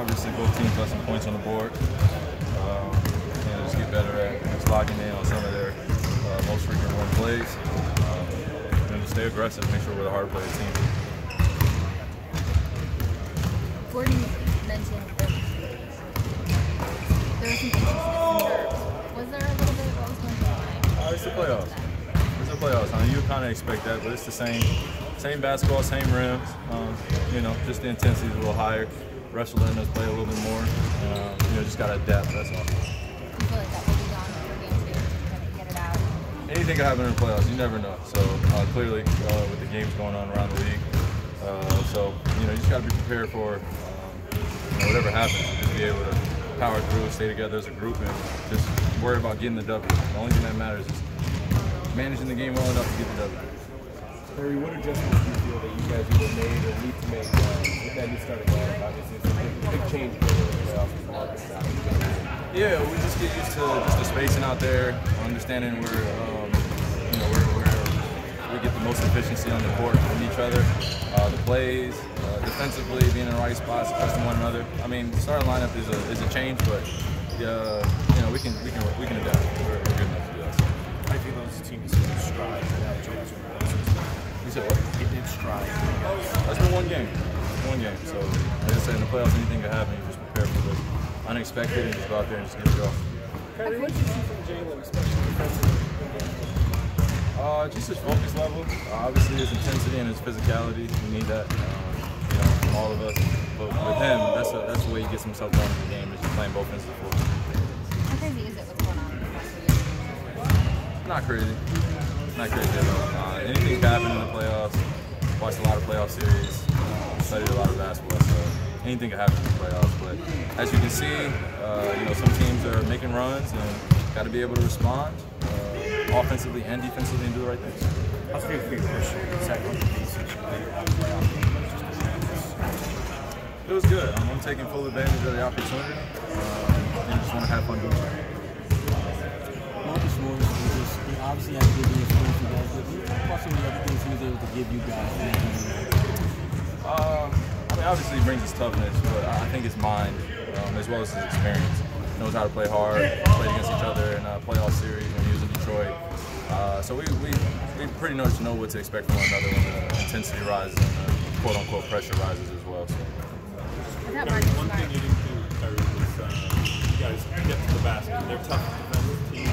Obviously, both teams got some points on the board. And just get better at just logging in on some of their most frequent run plays. And just stay aggressive, make sure we're the harder player team. Gordon mentioned that there was some tension and nerves. Was there a little bit? What was going on? It's the playoffs. It's the playoffs. I mean, you kind of expect that, but it's the same basketball, same rims. You know, just the intensity is a little higher. Refs are letting us play a little bit more. You know, just got to adapt. That's all. You feel like that will be gone for game 2? Kind of get it out. Anything can happen in the playoffs. You never know. So clearly, with the games going on around the league, so you know, you just got to be prepared for you know, whatever happens. Just be able to power through, stay together as a group, and just worry about getting the W. The only thing that matters is managing the game well enough to get the W. Kyrie, what adjustments do you feel that you guys either made or need to make with that new starting lineup? Obviously, it's a big change for the playoffs. Yeah, we just get used to just the spacing out there, understanding where you know where we get the most efficiency on the court from each other, the plays, defensively being in the right spots, trusting one another. I mean, the starting lineup is a change, but you know we can adapt. We're good enough to do that. So. I feel those teams in stride without James. You said what? It did stride. That's been one game. One game. So, like I said, in the playoffs, anything can happen. You just prepare for the unexpected and just go out there and just get it off. Kyrie, what did you see from Jalen, especially defensively? Just his focus level. Obviously, his intensity and his physicality. We need that, you know, from all of us. But with him, that's the way he gets himself going in the game. Is just playing both ends of the floor. How crazy is it what's going on in the rest of the Not crazy. Not crazy at all. Anything can happen in the playoffs. Watched a lot of playoff series. Studied a lot of basketball, so anything can happen in the playoffs. But as you can see, you know, some teams are making runs and got to be able to respond offensively and defensively and do the right things. How's it feel for your second It was good. I'm taking full advantage of the opportunity and just want to have fun doing it. Obviously, I give you experience, you guys. But what about some of the other things he was able to give you guys? I mean, obviously, he brings his toughness, but I think his mind, as well as his experience, knows how to play hard, played against each other in a playoff series when he was in Detroit. So we pretty much know what to expect from one another when the intensity rises and the quote-unquote pressure rises as well. So. One thing you didn't do, Kyrie, was you guys get to the basket. They're tough defensive team.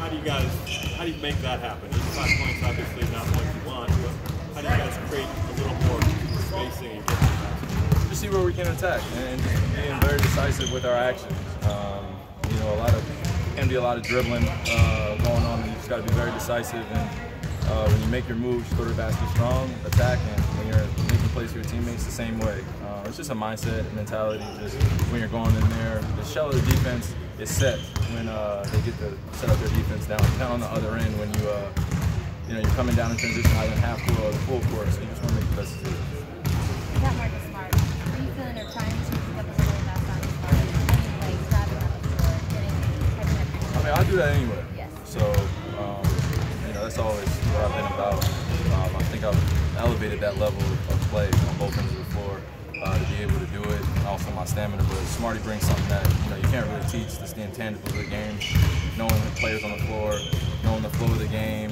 How do you make that happen? 85 points, obviously not what you want, but how do you guys create a little more spacing and get to the basket? Just see where we can attack and being very decisive with our actions. You know, can be a lot of dribbling going on, and you just got to be very decisive. And when you make your moves, go to the basket strong, attack, and when you're making plays for your teammates, the same way. It's just a mindset, mentality. Just when you're going in there, the shell of the defense is set when they get to set up their defense down on the other end when you know you're coming down in transition either in half court or the full court. So you just want to make the best decision. You got Marcus Smart. Are you feeling or trying to pick up a little last time as far as getting like grabbing on the floor, getting? I mean, I do that anyway. Yes. So you know, that's always what I've been about. I think I've elevated that level of play on both ends of the floor. To be able to do it, and also my stamina. But Smarty brings something that you can't really teach. Just the intangibles of the game, knowing the players on the floor, knowing the flow of the game,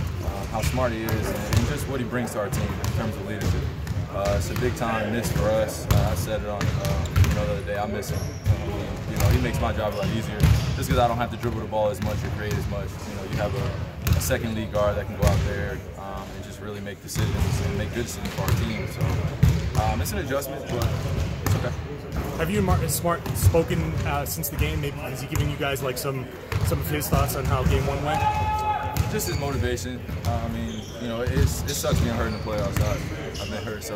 how smart he is, and just what he brings to our team in terms of leadership. It's a big time miss for us. I said it on the other day. I miss him. You know, he makes my job a lot easier. Just because I don't have to dribble the ball as much or create as much. You know, you have a second league guard that can go out there and just really make decisions and make good decisions for our team. So. It's an adjustment, but it's okay. Have you and Marcus Smart spoken since the game? Maybe has he given you guys like some of his thoughts on how Game 1 went? Just his motivation. I mean, you know, it sucks being hurt in the playoffs. I've been hurt, so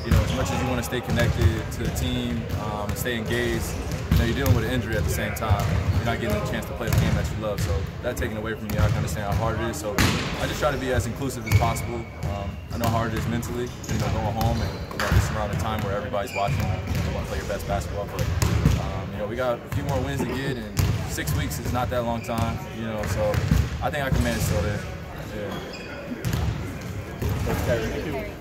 you know, as much as you want to stay connected to the team and stay engaged, you know, you're dealing with an injury at the same time. You're not getting a chance to play the game that you love. So that taken away from me, I can understand how hard it is. So I just try to be as inclusive as possible. I know how hard it is mentally, you know, going home and just around a time where everybody's watching. You want to play your best basketball, but you know, we got a few more wins to get, and 6 weeks is not that long time. You know, so I think I can manage till then. Yeah. Thanks, Kyrie.